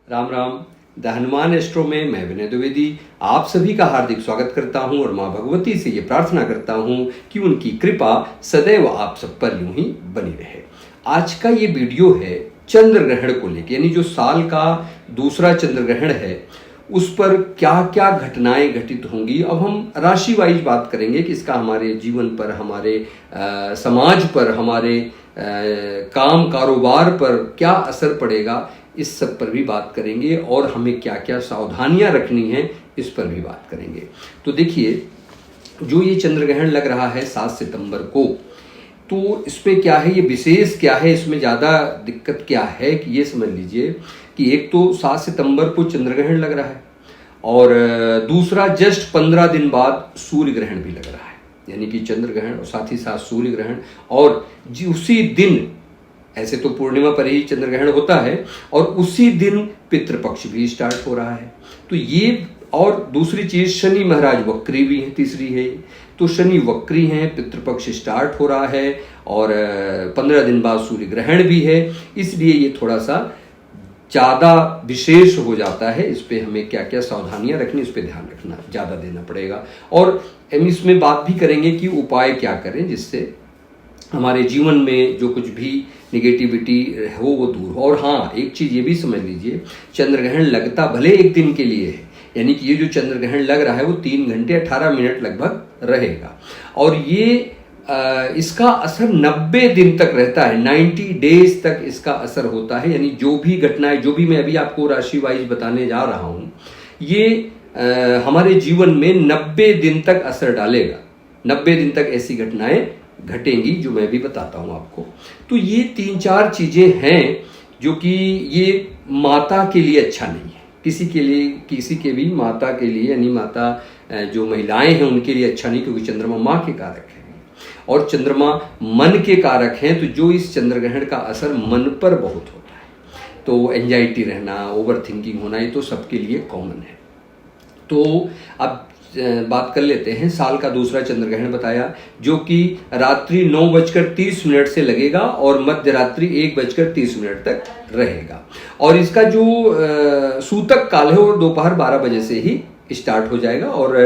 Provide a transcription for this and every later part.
Ram Ram. The Hanuman astro में मैं विनय द्विवेदी आप सभी का हार्दिक स्वागत करता हूं और मां भगवती से ये प्रार्थना करता हूं कि उनकी कृपा सदैव आप सब पर यूं ही बनी रहे। आज का ये वीडियो है चंद्र ग्रहण को लेकर, यानी जो साल का दूसरा चंद्र ग्रहण है उस पर क्या क्या घटनाएं घटित होंगी। अब हम राशि वाइज बात करेंगे कि इसका हमारे जीवन पर, हमारे समाज पर, हमारे काम कारोबार पर क्या असर पड़ेगा, इस सब पर भी बात करेंगे और हमें क्या क्या सावधानियां रखनी है इस पर भी बात करेंगे। तो देखिए, जो ये चंद्र ग्रहण लग रहा है 7 सितंबर को, तो इसमें क्या है, ये विशेष क्या है, इसमें ज़्यादा दिक्कत क्या है कि ये समझ लीजिए कि एक तो 7 सितंबर को चंद्र ग्रहण लग रहा है और दूसरा जस्ट 15 दिन बाद सूर्य ग्रहण भी लग रहा है, यानी कि चंद्र ग्रहण और साथ ही साथ सूर्य ग्रहण। और उसी दिन, ऐसे तो पूर्णिमा पर ही चंद्र ग्रहण होता है और उसी दिन पितृपक्ष भी स्टार्ट हो रहा है। तो ये, और दूसरी चीज शनि महाराज वक्री भी है, तीसरी है। तो शनि वक्री हैं, पितृपक्ष स्टार्ट हो रहा है और 15 दिन बाद सूर्य ग्रहण भी है, इसलिए ये थोड़ा सा ज़्यादा विशेष हो जाता है। इस पे हमें क्या क्या सावधानियां रखनी, इस पे ध्यान रखना ज़्यादा देना पड़ेगा। और हम इसमें बात भी करेंगे कि उपाय क्या करें जिससे हमारे जीवन में जो कुछ भी निगेटिविटी हो वो दूर हो। और हाँ, एक चीज़ ये भी समझ लीजिए, चंद्र ग्रहण लगता भले एक दिन के लिए है, यानी कि ये जो चंद्र ग्रहण लग रहा है वो 3 घंटे 18 मिनट लगभग रहेगा और ये इसका असर 90 दिन तक रहता है, 90 डेज तक इसका असर होता है। यानी जो भी घटनाएं, जो भी मैं अभी आपको राशि वाइज बताने जा रहा हूँ, ये हमारे जीवन में 90 दिन तक असर डालेगा। 90 दिन तक ऐसी घटनाएं घटेंगी जो मैं भी बताता हूं आपको। तो ये 3-4 चीजें हैं जो कि ये माता के लिए अच्छा नहीं है, किसी के लिए, किसी के भी माता के लिए, यानी माता जो महिलाएं हैं उनके लिए अच्छा नहीं, क्योंकि चंद्रमा माँ के कारक है और चंद्रमा मन के कारक हैं। तो जो इस चंद्र ग्रहण का असर मन पर बहुत होता है, तो एंजाइटी रहना, ओवर थिंकिंग होना, ये तो सबके लिए कॉमन है। तो अब बात कर लेते हैं। साल का दूसरा चंद्र ग्रहण बताया, जो कि रात्रि 9:30 से लगेगा और मध्य रात्रि 1:30 तक रहेगा। और इसका जो सूतक काल है वो दोपहर 12 बजे से ही स्टार्ट हो जाएगा और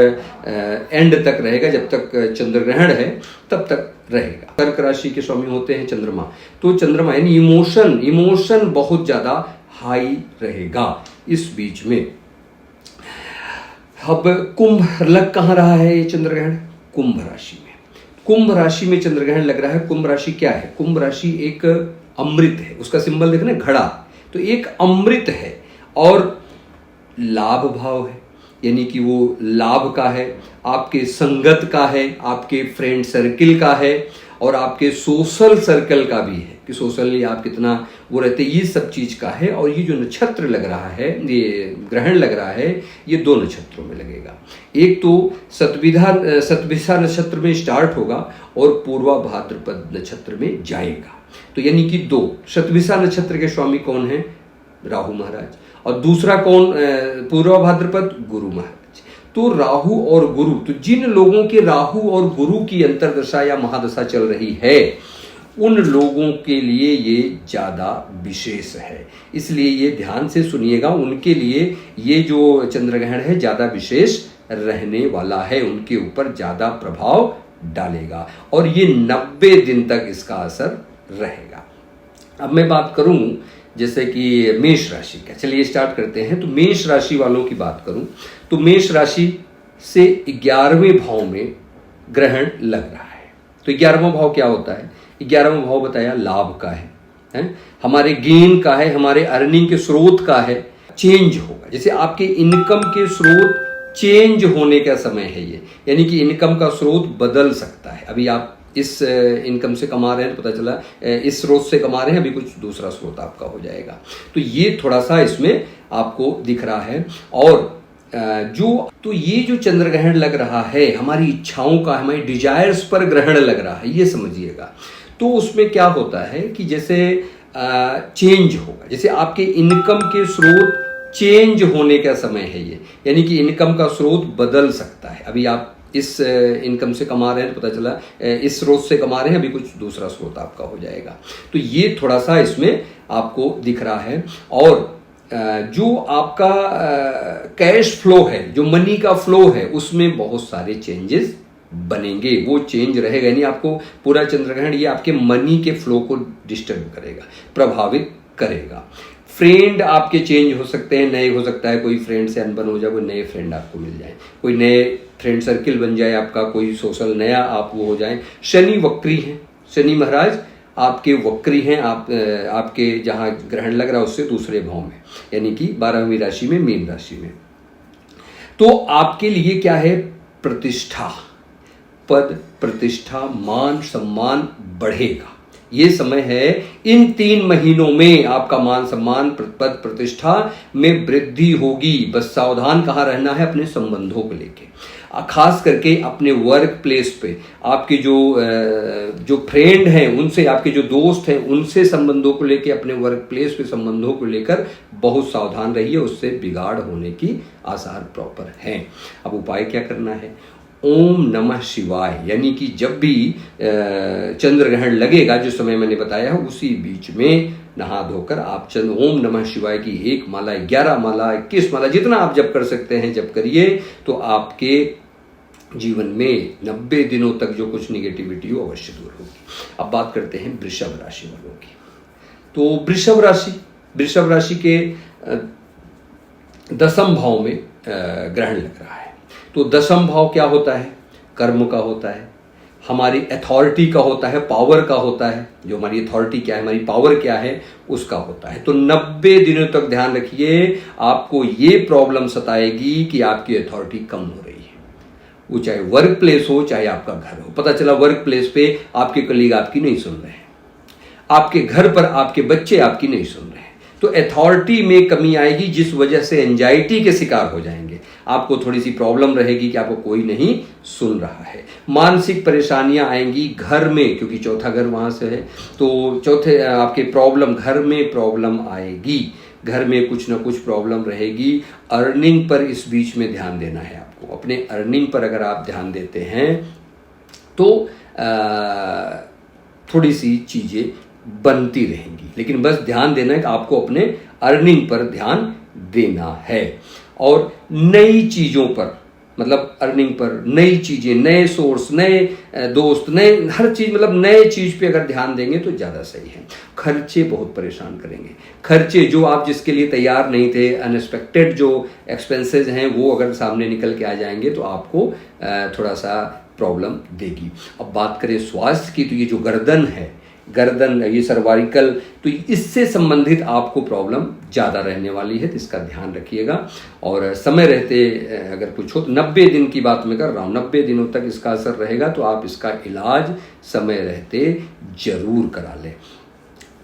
एंड तक रहेगा, जब तक चंद्र ग्रहण है तब तक रहेगा। कर्क राशि के स्वामी होते हैं चंद्रमा, तो चंद्रमा यानी इमोशन बहुत ज्यादा हाई रहेगा इस बीच में। अब कुंभ लग कहाँ रहा है ये चंद्र ग्रहण? कुंभ राशि में। कुंभ राशि में चंद्र ग्रहण लग रहा है। कुंभ राशि क्या है? कुंभ राशि एक अमृत है, उसका सिंबल देखना घड़ा, तो एक अमृत है और लाभ भाव है, यानी कि वो लाभ का है, आपके संगत का है, आपके फ्रेंड सर्किल का है और आपके सोशल सर्कल का भी है कि सोशली आप कितना वो रहते, ये सब चीज का है। और ये जो नक्षत्र लग रहा है, ये ग्रहण लग रहा है, ये 2 नक्षत्रों में लगेगा। एक तो सतभिषा नक्षत्र में स्टार्ट होगा और पूर्वा भाद्रपद नक्षत्र में जाएगा। तो यानी कि 2 सतभिषा नक्षत्र के स्वामी कौन है? राहु महाराज। और दूसरा कौन? पूर्वा भाद्रपद, गुरु महाराज। तो राहु और गुरु, तो जिन लोगों के राहु और गुरु की अंतरदशा या महादशा चल रही है उन लोगों के लिए ये ज्यादा विशेष है, इसलिए ये ध्यान से सुनिएगा। उनके लिए ये जो चंद्र ग्रहण है ज्यादा विशेष रहने वाला है, उनके ऊपर ज्यादा प्रभाव डालेगा और ये 90 दिन तक इसका असर रहेगा। अब मैं बात करूं जैसे कि मेष राशि का, चलिए स्टार्ट करते हैं। तो मेष राशि वालों की बात करूं तो मेष राशि से 11वें भाव में ग्रहण लग रहा है। तो 11वां भाव क्या होता है? 11वां भाव बताया लाभ का है, हमारे गेन का है, हमारे अर्निंग के स्रोत का है। चेंज होगा, जैसे आपके इनकम के स्रोत चेंज होने का समय है ये, यानी कि इनकम का स्रोत बदल सकता है। अभी आप इस इनकम से कमा रहे हैं तो पता चला इस स्रोत से कमा रहे हैं, अभी कुछ दूसरा स्रोत आपका हो जाएगा। तो ये थोड़ा सा इसमें आपको दिख रहा है। और तो ये जो चंद्र ग्रहण लग रहा है हमारी इच्छाओं का, हमारी डिजायर्स पर ग्रहण लग रहा है, ये समझिएगा। तो उसमें क्या होता है कि जैसे चेंज होगा, जैसे आपके इनकम के स्रोत चेंज होने का समय है ये, यानी कि इनकम का स्रोत बदल सकता है। अभी आप इस इनकम से कमा रहे हैं तो पता चला इस स्रोत से कमा रहे हैं, अभी कुछ दूसरा स्रोत आपका हो जाएगा। तो ये थोड़ा सा इसमें आपको दिख रहा है। और जो आपका कैश फ्लो है, जो मनी का फ्लो है, उसमें बहुत सारे चेंजेस बनेंगे। वो चेंज रहेगा, यानी आपको पूरा चंद्रग्रहण ये आपके मनी के फ्लो को डिस्टर्ब करेगा, प्रभावित करेगा। फ्रेंड आपके चेंज हो सकते हैं, नए हो सकता है, कोई फ्रेंड से अनबन हो जाए, कोई नए फ्रेंड आपको मिल जाए, कोई नए फ्रेंड सर्किल बन जाए आपका, कोई सोशल नया आप वो हो जाए। शनि वक्री हैं, शनि महाराज आपके वक्री हैं, आपके जहां ग्रहण लग रहा है उससे दूसरे भाव में, यानी कि 12वीं राशि में, मीन राशि में। तो आपके लिए क्या है, प्रतिष्ठा, पद प्रतिष्ठा, मान सम्मान बढ़ेगा। ये समय है, इन 3 महीनों में आपका मान सम्मान पद प्रतिष्ठा में वृद्धि होगी। बस सावधान कहाँ रहना है, अपने संबंधों को लेके, खास करके अपने वर्क प्लेस पे आपके जो फ्रेंड हैं उनसे, आपके जो दोस्त हैं उनसे संबंधों को लेके, अपने वर्क प्लेस पे संबंधों को लेकर बहुत सावधान रहिए, उससे बिगाड़ होने की आसार प्रॉपर हैं। अब उपाय क्या करना है, ओम नमः शिवाय, यानी कि जब भी चंद्र ग्रहण लगेगा, जो समय मैंने बताया है, उसी बीच में नहा धोकर आप ओम नमः शिवाय की 1 माला, 11 माला, 21 माला, जितना आप जप कर सकते हैं जप करिए। तो आपके जीवन में 90 दिनों तक जो कुछ निगेटिविटी हो अवश्य दूर होगी। अब बात करते हैं वृषभ राशि वालों की। तो वृषभ राशि के 10वें भाव में ग्रहण लग रहा है। तो 10वां भाव क्या होता है, कर्म का होता है, हमारी अथॉरिटी का होता है, पावर का होता है। जो हमारी अथॉरिटी क्या है, हमारी पावर क्या है, उसका होता है। तो 90 दिनों तक ध्यान रखिए, आपको ये प्रॉब्लम सताएगी कि आपकी अथॉरिटी कम हो रही है। वो चाहे वर्क प्लेस हो, चाहे आपका घर हो। पता चला वर्क प्लेस पे आपके कलीग आपकी नहीं सुन रहे हैं, आपके घर पर आपके बच्चे आपकी नहीं सुन रहे हैं, तो अथॉरिटी में कमी आएगी, जिस वजह से एंजाइटी के शिकार हो जाएंगे। आपको थोड़ी सी प्रॉब्लम रहेगी कि आपको कोई नहीं सुन रहा है। मानसिक परेशानियां आएंगी घर में, क्योंकि चौथा घर वहां से है, तो चौथे आपके प्रॉब्लम, घर में प्रॉब्लम आएगी, घर में कुछ ना कुछ प्रॉब्लम रहेगी। अर्निंग पर इस बीच में ध्यान देना है आपको। अपने अर्निंग पर अगर आप ध्यान देते हैं तो थोड़ी सी चीजें बनती रहेंगी, लेकिन बस ध्यान देना है कि आपको अपने अर्निंग पर ध्यान देना है। और नई चीजों पर, मतलब अर्निंग पर, नई चीजें, नए सोर्स, नए दोस्त, नए हर चीज, मतलब नए चीज पे अगर ध्यान देंगे तो ज्यादा सही है। खर्चे बहुत परेशान करेंगे, खर्चे जो आप जिसके लिए तैयार नहीं थे, अनएक्सपेक्टेड जो एक्सपेंसेस हैं वो अगर सामने निकल के आ जाएंगे तो आपको थोड़ा सा प्रॉब्लम देगी। अब बात करें स्वास्थ्य की, तो ये जो गर्दन है, गर्दन, ये सर्वाइकल, तो इससे संबंधित आपको प्रॉब्लम ज़्यादा रहने वाली है, तो इसका ध्यान रखिएगा। और समय रहते अगर कुछ हो, 90 दिन की बात मैं कर रहा हूँ, 90 दिनों तक इसका असर रहेगा, तो आप इसका इलाज समय रहते जरूर करा लें।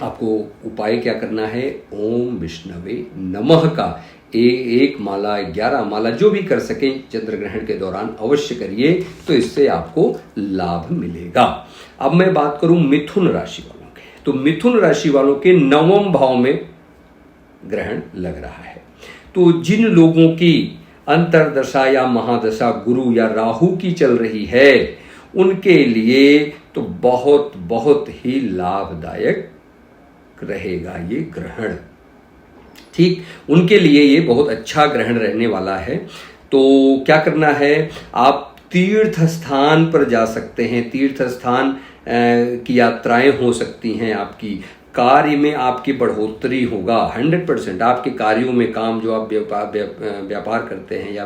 आपको उपाय क्या करना है, ओम विष्णवे नमः का 1 माला, 11 माला, जो भी कर सकें चंद्र ग्रहण के दौरान अवश्य करिए, तो इससे आपको लाभ मिलेगा। अब मैं बात करूं मिथुन राशि वालों के, तो मिथुन राशि वालों के 9वें भाव में ग्रहण लग रहा है। तो जिन लोगों की अंतरदशा या महादशा गुरु या राहु की चल रही है, उनके लिए तो बहुत बहुत ही लाभदायक रहेगा ये ग्रहण। ठीक, उनके लिए ये बहुत अच्छा ग्रहण रहने वाला है। तो क्या करना है, आप तीर्थ स्थान पर जा सकते हैं, तीर्थ स्थान की यात्राएं हो सकती हैं आपकी। कार्य में आपकी बढ़ोतरी होगा 100%। आपके कार्यों में, काम जो आप व्यापार करते हैं या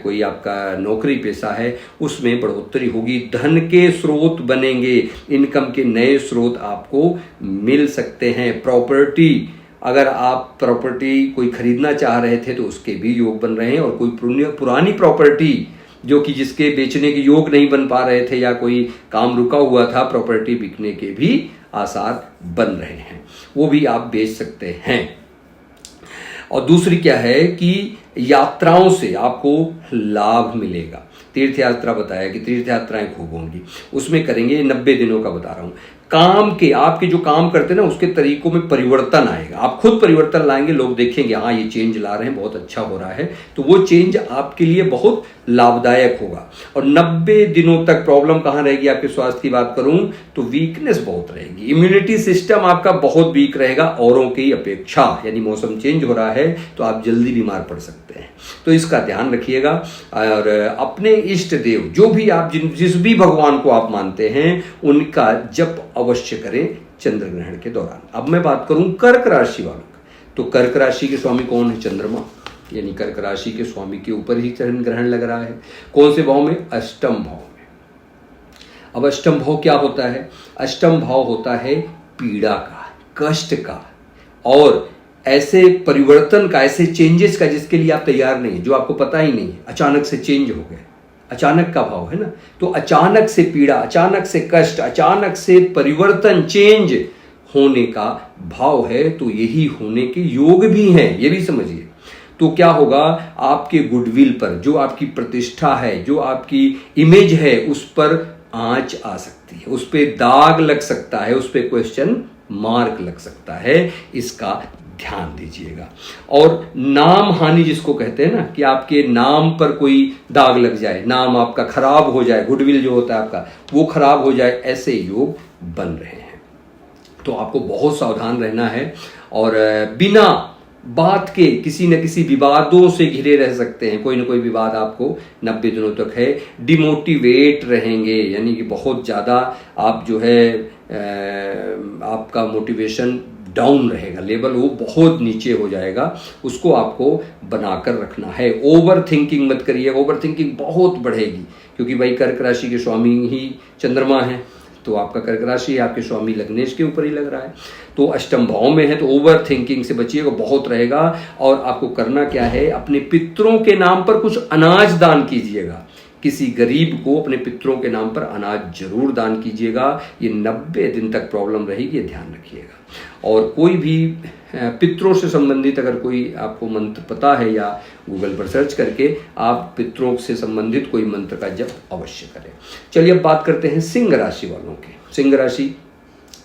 कोई आपका नौकरी पेशा है, उसमें बढ़ोतरी होगी। धन के स्रोत बनेंगे, इनकम के नए स्रोत आपको मिल सकते हैं। प्रॉपर्टी, अगर आप प्रॉपर्टी कोई खरीदना चाह रहे थे तो उसके भी योग बन रहे हैं, और कोई पुरानी प्रॉपर्टी जो कि जिसके बेचने के योग नहीं बन पा रहे थे, या कोई काम रुका हुआ था, प्रॉपर्टी बिकने के भी आसार बन रहे हैं, वो भी आप बेच सकते हैं। और दूसरी क्या है कि यात्राओं से आपको लाभ मिलेगा। तीर्थ यात्रा बताया कि तीर्थ यात्राएं खूब होंगी, उसमें करेंगे, 90 दिनों का बता रहा हूं। काम के, आपके जो काम करते हैं ना उसके तरीकों में परिवर्तन आएगा। आप खुद परिवर्तन लाएंगे, लोग देखेंगे हाँ ये चेंज ला रहे हैं, बहुत अच्छा हो रहा है, तो वो चेंज आपके लिए बहुत लाभदायक होगा। और 90 दिनों तक प्रॉब्लम कहाँ रहेगी, आपके स्वास्थ्य की बात करूं तो वीकनेस बहुत रहेगी, इम्यूनिटी सिस्टम आपका बहुत वीक रहेगा औरों की अपेक्षा, यानी मौसम चेंज हो रहा है तो आप जल्दी बीमार पड़ सकते हैं, तो इसका ध्यान रखिएगा। और अपने इष्ट देव जो भी आप जिस भी भगवान को आप मानते हैं उनका जप अवश्य करें चंद्र ग्रहण के दौरान। अब मैं बात करूं कर्क राशि वालों का, तो कर्क राशि के स्वामी कौन है, चंद्रमा, यानी कर्क राशि के स्वामी के ऊपर ही चंद्र ग्रहण लग रहा है। कौन से भाव में, अष्टम भाव में। अब अष्टम भाव क्या होता है, अष्टम भाव होता है पीड़ा का, कष्ट का, और ऐसे परिवर्तन का, ऐसे चेंजेस का जिसके लिए आप तैयार नहीं है, जो आपको पता ही नहीं है, अचानक से चेंज हो गए, अचानक का भाव है ना, तो अचानक से पीड़ा, अचानक से कष्ट, अचानक से परिवर्तन, चेंज होने का भाव है, तो यही होने के योग भी हैं, ये भी समझिए। तो क्या होगा, आपके गुडविल पर, जो आपकी प्रतिष्ठा है, जो आपकी इमेज है, उस पर आंच आ सकती है, उस पर दाग लग सकता है, उस पर क्वेश्चन मार्क लग सकता है, इसका ध्यान दीजिएगा। और नाम हानि जिसको कहते हैं ना, कि आपके नाम पर कोई दाग लग जाए, नाम आपका खराब हो जाए, गुडविल जो होता है आपका वो खराब हो जाए, ऐसे योग बन रहे हैं। तो आपको बहुत सावधान रहना है और बिना बात के किसी न किसी विवादों से घिरे रह सकते हैं, कोई ना कोई विवाद आपको 90 दिनों तक है। डिमोटिवेट रहेंगे, यानी कि बहुत ज़्यादा आप जो है आपका मोटिवेशन डाउन रहेगा, लेवल वो बहुत नीचे हो जाएगा, उसको आपको बनाकर रखना है। ओवर थिंकिंग मत करिए, ओवर थिंकिंग बहुत बढ़ेगी, क्योंकि भाई कर्क राशि के स्वामी ही चंद्रमा है, तो आपका कर्क राशि आपके स्वामी लग्नेश के ऊपर ही लग रहा है, तो अष्टम भाव में है, तो ओवर थिंकिंग से बचिएगा, बहुत रहेगा। और आपको करना क्या है, अपने पितरों के नाम पर कुछ अनाज दान कीजिएगा, किसी गरीब को अपने पितरों के नाम पर अनाज जरूर दान कीजिएगा। ये 90 दिन तक प्रॉब्लम रहेगी, ये ध्यान रखिएगा। और कोई भी पितरों से संबंधित अगर कोई आपको मंत्र पता है, या गूगल पर सर्च करके आप पितरों से संबंधित कोई मंत्र का जप अवश्य करें। चलिए अब बात करते हैं सिंह राशि वालों के। सिंह राशि,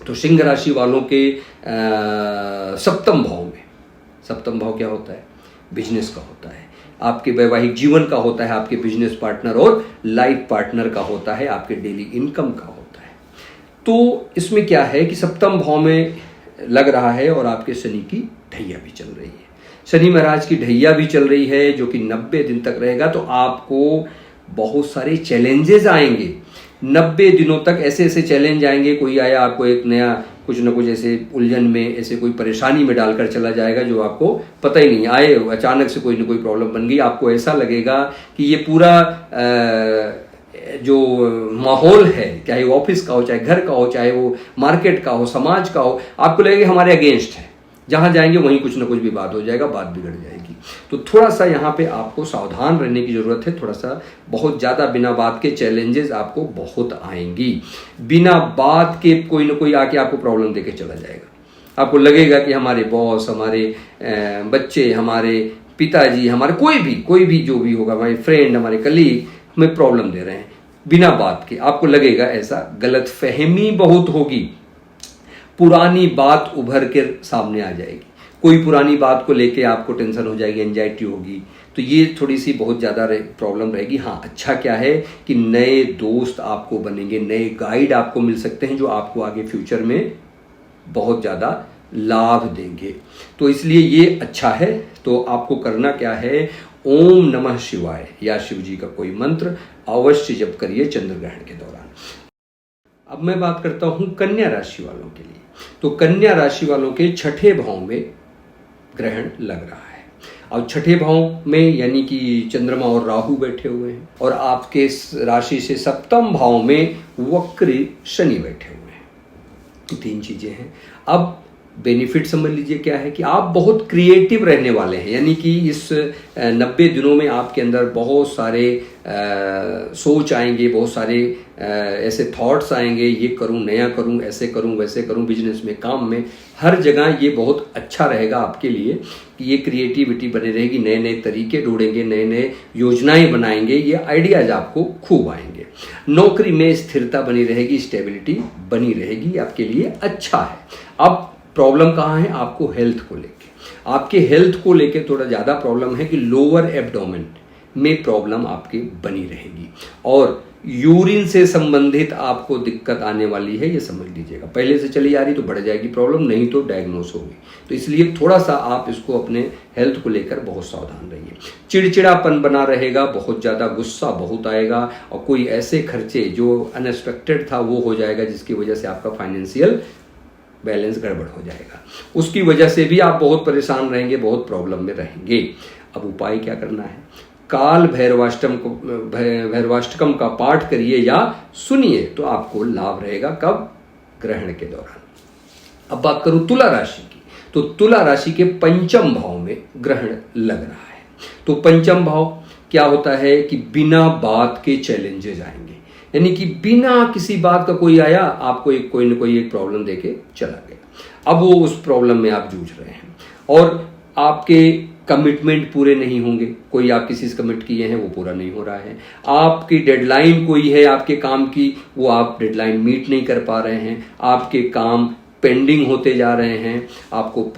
तो सिंह राशि वालों के सप्तम भाव में, सप्तम भाव क्या होता है, बिजनेस का होता है, आपके वैवाहिक जीवन का होता है, आपके बिजनेस पार्टनर और लाइफ पार्टनर का होता है, आपके डेली इनकम का होता है। तो इसमें क्या है कि सप्तम भाव में लग रहा है और आपके शनि की ढैया भी चल रही है, शनि महाराज की ढैया भी चल रही है, जो कि 90 दिन तक रहेगा। तो आपको बहुत सारे चैलेंजेस आएंगे 90 दिनों तक, ऐसे ऐसे चैलेंज आएंगे, कोई आया आपको एक नया कुछ न कुछ ऐसे उलझन में, ऐसे कोई परेशानी में डालकर चला जाएगा जो आपको पता ही नहीं, आए अचानक से कोई न कोई प्रॉब्लम बन गई, आपको ऐसा लगेगा कि ये पूरा जो माहौल है, चाहे वो ऑफिस का हो, चाहे घर का हो, चाहे वो मार्केट का हो, समाज का हो, आपको लगेगा हमारे अगेंस्ट है, जहां जाएंगे वहीं कुछ ना कुछ विवाद हो जाएगा, बात बिगड़ जाएगी। तो थोड़ा सा यहाँ पे आपको सावधान रहने की जरूरत है, थोड़ा सा, बहुत ज़्यादा बिना बात के चैलेंजेस आपको बहुत आएंगी, बिना बात के कोई ना कोई आके आपको प्रॉब्लम देके चला जाएगा, आपको लगेगा कि हमारे बॉस, हमारे बच्चे, हमारे पिताजी, हमारे कोई भी जो भी होगा, हमारे फ्रेंड, हमारे कलीग हमें प्रॉब्लम दे रहे हैं बिना बात के, आपको लगेगा ऐसा, गलतफहमी बहुत होगी, पुरानी बात उभर के सामने आ जाएगी, कोई पुरानी बात को लेके आपको टेंशन हो जाएगी, एंजाइटी होगी, तो ये थोड़ी सी बहुत ज़्यादा प्रॉब्लम रहेगी। हाँ, अच्छा क्या है कि नए दोस्त आपको बनेंगे, नए गाइड आपको मिल सकते हैं, जो आपको आगे फ्यूचर में बहुत ज़्यादा लाभ देंगे, तो इसलिए ये अच्छा है। तो आपको करना क्या है, ओम नमः शिवाय या शिव जी का कोई मंत्र अवश्य जप करिए चंद्र ग्रहण के दौरान। अब मैं बात करता हूं कन्या राशि वालों के लिए। तो कन्या राशि वालों के छठे भाव में ग्रहण लग रहा है, और छठे भाव में यानी कि चंद्रमा और राहु बैठे हुए हैं, और आपके राशि से सप्तम भाव में वक्र शनि बैठे हुए हैं। तीन चीजें हैं। अब बेनिफिट समझ लीजिए क्या है कि आप बहुत क्रिएटिव रहने वाले हैं, यानी कि इस 90 दिनों में आपके अंदर बहुत सारे सोच आएंगे, बहुत सारे ऐसे थॉट्स आएंगे, ये करूं, नया करूं, ऐसे करूं, वैसे करूं, बिजनेस में, काम में, हर जगह ये बहुत अच्छा रहेगा आपके लिए कि ये क्रिएटिविटी बनी रहेगी, नए नए तरीके ढूंढेंगे, नए नए योजनाएं बनाएंगे, ये आइडियाज आपको खूब आएंगे। नौकरी में स्थिरता बनी रहेगी, स्टेबिलिटी बनी रहेगी, आपके लिए अच्छा है। अब प्रॉब्लम कहाँ है? आपको हेल्थ को लेके, आपके हेल्थ को लेके थोड़ा ज़्यादा प्रॉब्लम है कि लोअर एब्डोमेन में प्रॉब्लम आपकी बनी रहेगी और यूरिन से संबंधित आपको दिक्कत आने वाली है, ये समझ लीजिएगा। पहले से चली आ रही तो बढ़ जाएगी प्रॉब्लम, नहीं तो डायग्नोस होगी। तो इसलिए थोड़ा सा आप इसको अपने हेल्थ को लेकर बहुत सावधान रहिए। चिड़चिड़ापन बना रहेगा, बहुत ज़्यादा गुस्सा बहुत आएगा और कोई ऐसे खर्चे जो अनएक्सपेक्टेड था वो हो जाएगा जिसकी वजह से आपका फाइनेंशियल बैलेंस गड़बड़ हो जाएगा। उसकी वजह से भी आप बहुत परेशान रहेंगे, बहुत प्रॉब्लम में रहेंगे। अब उपाय क्या करना है? काल भैरवाष्टकम का पाठ करिए या सुनिए तो आपको लाभ रहेगा। कब? ग्रहण के दौरान। अब बात करूं तुला राशि की, तो तुला राशि के पंचम भाव में ग्रहण लग रहा है। तो पंचम भाव क्या होता है कि बिना बात के चैलेंजेस आएंगे, यानी कि बिना किसी बात का कोई आया, आपको कोई ना कोई एक प्रॉब्लम देके चला गया। अब वो उस प्रॉब्लम में आप जूझ रहे हैं और आपके कमिटमेंट पूरे नहीं होंगे। कोई आप किसी से कमिट किए हैं वो पूरा नहीं हो रहा है। आपकी डेडलाइन कोई है आपके काम की, वो आप डेडलाइन मीट नहीं कर पा रहे हैं। आपके काम पेंडिंग होते जा रहे हैं। आपको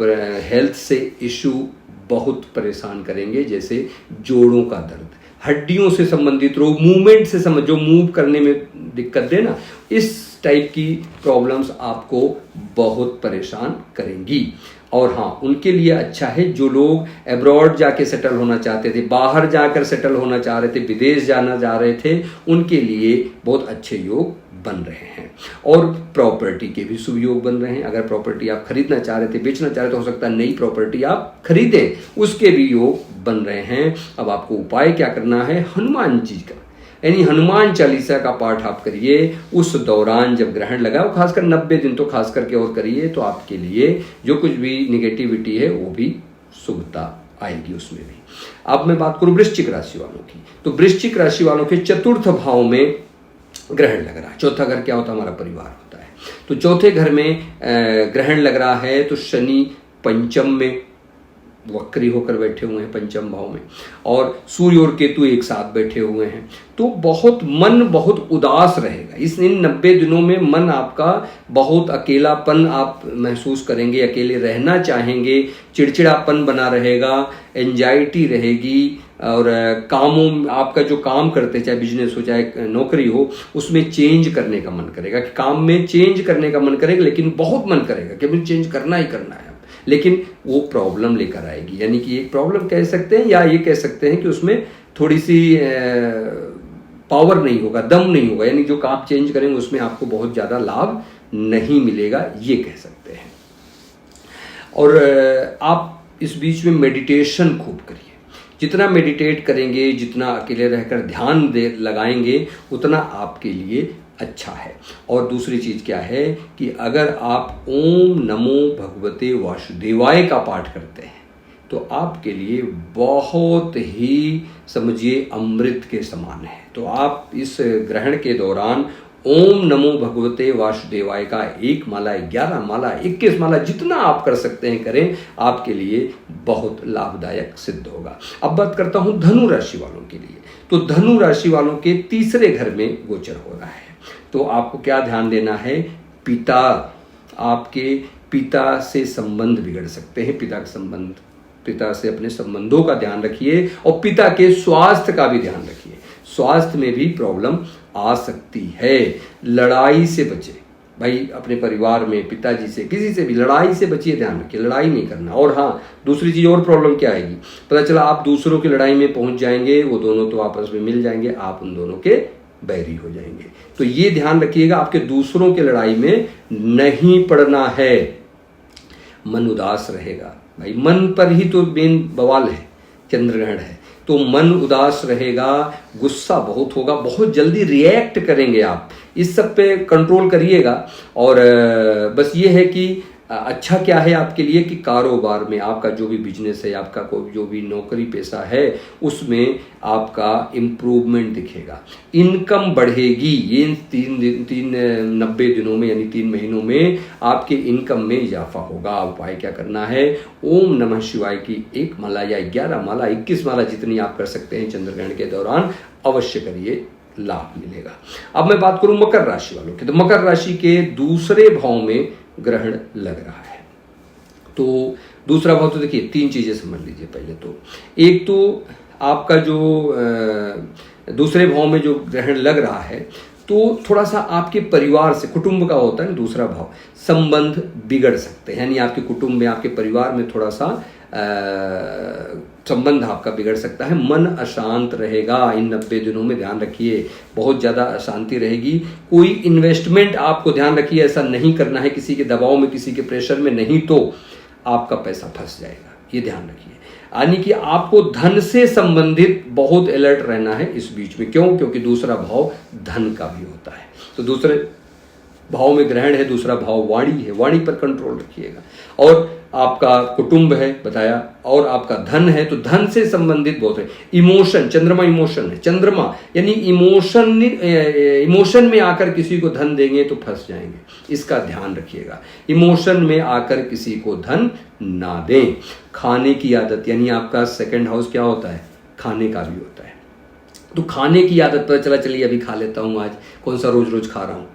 हेल्थ से इश्यू बहुत परेशान करेंगे, जैसे जोड़ों का दर्द, हड्डियों से संबंधित रोग, मूवमेंट से संबंधित, जो मूव करने में दिक्कत दे ना, इस टाइप की प्रॉब्लम्स आपको बहुत परेशान करेंगी। और हाँ, उनके लिए अच्छा है जो लोग एब्रॉड जाके सेटल होना चाहते थे, बाहर जाकर सेटल होना चाह रहे थे, विदेश जाना चाह रहे थे, उनके लिए बहुत अच्छे योग बन रहे हैं। और प्रॉपर्टी के भी शुभ योग बन रहे हैं। अगर प्रॉपर्टी आप खरीदना चाह रहे थे, बेचना चाह रहे थे, हो सकता है नई प्रॉपर्टी आप खरीदें, उसके भी योग बन रहे हैं। अब आपको उपाय क्या करना है? हनुमान जी का, यानी हनुमान चालीसा का पाठ आप करिए उस दौरान जब ग्रहण लगा, वो खासकर 90 दिन तो खास करके और करिए, तो आपके लिए जो कुछ भी निगेटिविटी है वो भी शुभता आएगी उसमें भी। अब मैं बात करूं वृश्चिक राशि वालों की, तो वृश्चिक राशि वालों के चतुर्थ भाव में ग्रहण लग रहा है। चौथा घर क्या होता है? हमारा परिवार होता है। तो चौथे घर में ग्रहण लग रहा है, तो शनि पंचम में वक्री होकर बैठे हुए हैं पंचम भाव में, और सूर्य और केतु एक साथ बैठे हुए हैं। तो मन बहुत उदास रहेगा इन 90 दिनों में। मन आपका बहुत अकेलापन आप महसूस करेंगे, अकेले रहना चाहेंगे, चिड़चिड़ापन बना रहेगा, एंजाइटी रहेगी, और कामों, आपका जो काम करते, चाहे बिजनेस हो चाहे नौकरी हो, उसमें चेंज करने का मन करेगा, कि काम में चेंज करने का मन करेगा, लेकिन बहुत मन करेगा कि अभी चेंज करना ही करना है, लेकिन वो प्रॉब्लम लेकर आएगी। यानी कि एक प्रॉब्लम कह सकते हैं, या ये कह सकते हैं कि उसमें थोड़ी सी पावर नहीं होगा, दम नहीं होगा, यानी जो काम चेंज करेंगे उसमें आपको बहुत ज़्यादा लाभ नहीं मिलेगा, ये कह सकते हैं। और आप इस बीच में मेडिटेशन खूब करिए। जितना मेडिटेट करेंगे, जितना अकेले रहकर ध्यान लगाएंगे, उतना आपके लिए अच्छा है। और दूसरी चीज़ क्या है कि अगर आप ओम नमो भगवते वासुदेवाय का पाठ करते हैं तो आपके लिए बहुत ही, समझिए, अमृत के समान है। तो आप इस ग्रहण के दौरान ओम नमो भगवते वासुदेवाय का 1 माला, 11 माला, 21 माला, जितना आप कर सकते हैं करें, आपके लिए बहुत लाभदायक सिद्ध होगा। अब बात करता हूं धनु राशि वालों के लिए। तो धनु राशि वालों के तीसरे घर में गोचर हो रहा है। तो आपको क्या ध्यान देना है? पिता, आपके पिता से संबंध बिगड़ सकते हैं। पिता से अपने संबंधों का ध्यान रखिए और पिता के स्वास्थ्य का भी ध्यान रखिए। स्वास्थ्य में भी प्रॉब्लम आ सकती है। लड़ाई से बचे भाई, अपने परिवार में पिताजी से, किसी से भी लड़ाई से बचिए, ध्यान रखिए, लड़ाई नहीं करना। और हाँ, दूसरी चीज़ और प्रॉब्लम क्या आएगी, पता चला आप दूसरों की लड़ाई में पहुंच जाएंगे, वो दोनों तो आपस में मिल जाएंगे, आप उन दोनों के बैरी हो जाएंगे। तो ये ध्यान रखिएगा, आपके दूसरों के लड़ाई में नहीं पड़ना है। मन उदास रहेगा भाई, मन पर ही तो मेन बवाल है, चंद्रग्रहण है, तो मन उदास रहेगा, गुस्सा बहुत होगा, बहुत जल्दी रिएक्ट करेंगे आप। इस सब पे कंट्रोल करिएगा। और बस ये है कि अच्छा क्या है आपके लिए कि कारोबार में, आपका जो भी बिजनेस है, आपका कोई जो भी नौकरी पेशा है, उसमें आपका इम्प्रूवमेंट दिखेगा, इनकम बढ़ेगी। ये 90 दिनों में, यानी 3 महीनों में आपके इनकम में इजाफा होगा। उपाय क्या करना है? ओम नमः शिवाय की 1 माला या 11 माला, 21 माला, जितनी आप कर सकते हैं चंद्रग्रहण के दौरान, अवश्य करिए, लाभ मिलेगा। अब मैं बात करूं मकर राशि वालों की, तो मकर राशि के दूसरे भाव में ग्रहण लग रहा है। तो दूसरा भाव, तो देखिए 3 चीजें समझ लीजिए। पहले तो एक तो आपका जो दूसरे भाव में जो ग्रहण लग रहा है, तो थोड़ा सा आपके परिवार से, कुटुंब का होता है दूसरा भाव, संबंध बिगड़ सकते हैं। यानी आपके कुटुंब में, आपके परिवार में थोड़ा सा संबंध आपका बिगड़ सकता है। मन अशांत रहेगा इन 90 दिनों में, ध्यान रखिए, बहुत ज़्यादा अशांति रहेगी। कोई इन्वेस्टमेंट आपको, ध्यान रखिए, ऐसा नहीं करना है किसी के दबाव में, किसी के प्रेशर में, नहीं तो आपका पैसा फंस जाएगा, ये ध्यान रखिए। यानी कि आपको धन से संबंधित बहुत अलर्ट रहना है इस बीच में। क्यों? क्योंकि दूसरा भाव धन का भी होता है। तो दूसरे भाव में ग्रहण है, दूसरा भाव वाणी है, वाणी पर कंट्रोल रखिएगा। और आपका कुटुंब है बताया, और आपका धन है, तो धन से संबंधित बहुत है। इमोशन, चंद्रमा इमोशन है, चंद्रमा यानी इमोशन में आकर किसी को धन देंगे तो फंस जाएंगे, इसका ध्यान रखिएगा। इमोशन में आकर किसी को धन ना दें। खाने की आदत, यानी आपका सेकंड हाउस क्या होता है? खाने का भी होता है। तो खाने की आदत पर चला, चलिए अभी खा लेता हूं, आज कौन सा रोज रोज खा रहा हूं,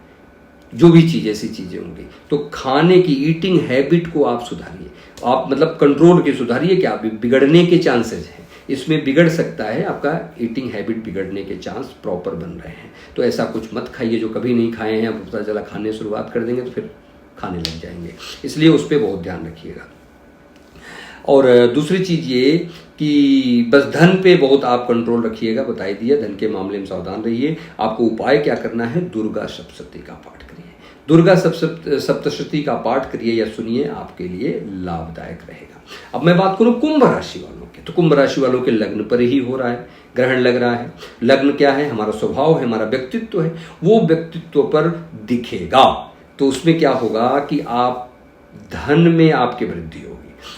जो भी चीज, ऐसी चीजें होंगी। तो खाने की ईटिंग हैबिट को आप सुधारिए, आप मतलब कंट्रोल के सुधारिए। क्या बिगड़ने के चांसेस हैं, इसमें बिगड़ सकता है, आपका ईटिंग हैबिट बिगड़ने के चांस प्रॉपर बन रहे हैं। तो ऐसा कुछ मत खाइए जो कभी नहीं खाए हैं, अब पता चला खाने शुरुआत कर देंगे तो फिर खाने लग जाएंगे, इसलिए उस पर बहुत ध्यान रखिएगा। और दूसरी चीज ये कि बस धन पे बहुत आप कंट्रोल रखिएगा, बता ही दिया, धन के मामले में सावधान रहिए। आपको उपाय क्या करना है? दुर्गा सप्तशती का पाठ करिए, दुर्गा सप्तशती का पाठ करिए या सुनिए, आपके लिए लाभदायक रहेगा। अब मैं बात करूं कुंभ राशि वालों के, तो कुंभ राशि वालों के लग्न पर ही हो रहा है, ग्रहण लग रहा है। लग्न क्या है? हमारा स्वभाव है, हमारा व्यक्तित्व है, वो व्यक्तित्व पर दिखेगा। तो उसमें क्या होगा कि आप धन में आपकी वृद्धि होगी,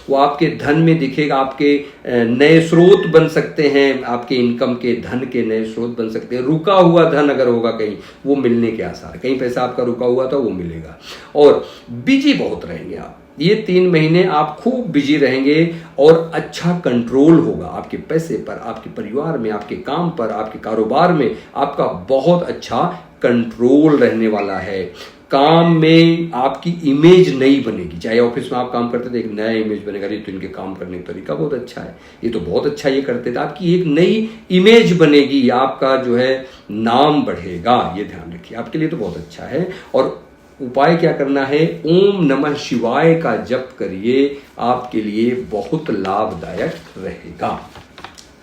वो आपके धन में दिखेगा। आपके नए स्रोत बन सकते हैं, आपके इनकम के, धन के नए स्रोत बन सकते हैं। रुका हुआ धन अगर होगा कहीं, वो मिलने के आसार, कहीं पैसा आपका रुका हुआ था वो मिलेगा। और बिजी बहुत रहेंगे आप, ये 3 महीने आप खूब बिजी रहेंगे और अच्छा कंट्रोल होगा आपके पैसे पर, आपके परिवार में, आपके काम पर, आपके कारोबार में आपका बहुत अच्छा कंट्रोल रहने वाला है। काम में आपकी इमेज नई बनेगी, चाहे ऑफिस में आप काम करते थे, एक नया इमेज बनेगा, ये तो इनके काम करने का तरीका बहुत अच्छा है, ये तो बहुत अच्छा ये करते थे, आपकी एक नई इमेज बनेगी, आपका जो है नाम बढ़ेगा, ये ध्यान रखिए, आपके लिए तो बहुत अच्छा है। और उपाय क्या करना है? ओम नमः शिवाय का जप करिए, आपके लिए बहुत लाभदायक रहेगा।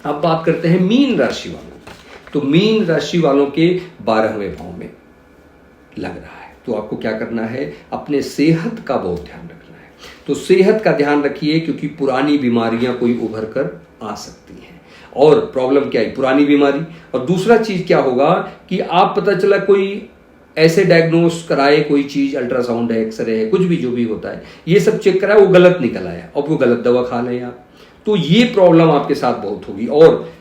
अब बात करते हैं मीन राशि वालों की। तो मीन राशि वालों के 12वें भाव में लग रहा है, तो आपको क्या करना है? अपने सेहत का बहुत ध्यान रखना है। तो सेहत का ध्यान रखिए, क्योंकि पुरानी बीमारियां कोई उभर कर आ सकती हैं। और प्रॉब्लम क्या है? पुरानी बीमारी। और दूसरा चीज क्या होगा कि आप, पता चला कोई ऐसे डायग्नोस कराए, कोई चीज, अल्ट्रासाउंड है, एक्सरे है, कुछ भी जो भी होता है, ये सब चेक कराए, वो गलत निकल आया और वो गलत दवा खा लें आप, तो ये प्रॉब्लम आपके साथ बहुत होगी। और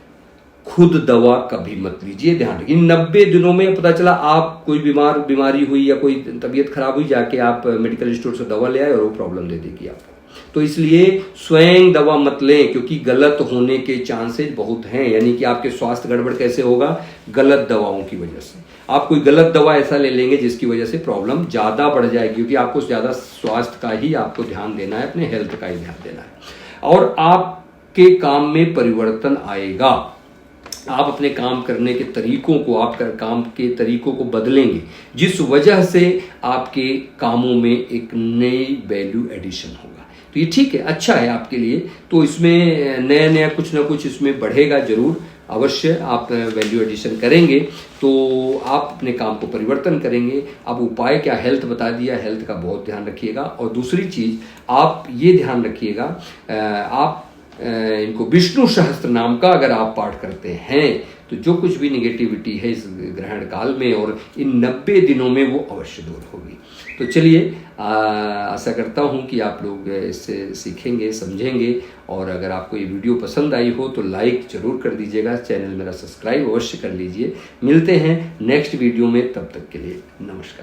खुद दवा कभी मत लीजिए, ध्यान रखिए। 90 दिनों में पता चला आप कोई बीमारी हुई या कोई तबीयत खराब हुई, जाके आप मेडिकल स्टोर से दवा ले आए और वो प्रॉब्लम दे देगी आपको। तो इसलिए स्वयं दवा मत लें, क्योंकि गलत होने के चांसेस बहुत हैं। यानी कि आपके स्वास्थ्य गड़बड़ कैसे होगा? गलत दवाओं की वजह से। आप कोई गलत दवा ऐसा ले लेंगे जिसकी वजह से प्रॉब्लम ज्यादा बढ़ जाएगी, क्योंकि आपको ज्यादा स्वास्थ्य का ही आपको ध्यान देना है, अपने हेल्थ का ही ध्यान देना है। और आपके काम में परिवर्तन आएगा, आप अपने काम करने के तरीकों को, आप काम के तरीकों को बदलेंगे, जिस वजह से आपके कामों में एक नई वैल्यू एडिशन होगा। तो ये ठीक है, अच्छा है आपके लिए। तो इसमें नया नया कुछ ना कुछ इसमें बढ़ेगा जरूर, अवश्य आप वैल्यू एडिशन करेंगे तो आप अपने काम को परिवर्तन करेंगे। अब उपाय क्या? हेल्थ बता दिया, हेल्थ का बहुत ध्यान रखिएगा। और दूसरी चीज आप ये ध्यान रखिएगा, आप इनको विष्णु सहस्त्र नाम का अगर आप पाठ करते हैं तो जो कुछ भी निगेटिविटी है इस ग्रहण काल में और इन 90 दिनों में वो अवश्य दूर होगी। तो चलिए, आशा करता हूँ कि आप लोग इससे सीखेंगे, समझेंगे। और अगर आपको ये वीडियो पसंद आई हो तो लाइक जरूर कर दीजिएगा, चैनल मेरा सब्सक्राइब अवश्य कर लीजिए। मिलते हैं नेक्स्ट वीडियो में, तब तक के लिए नमस्कार।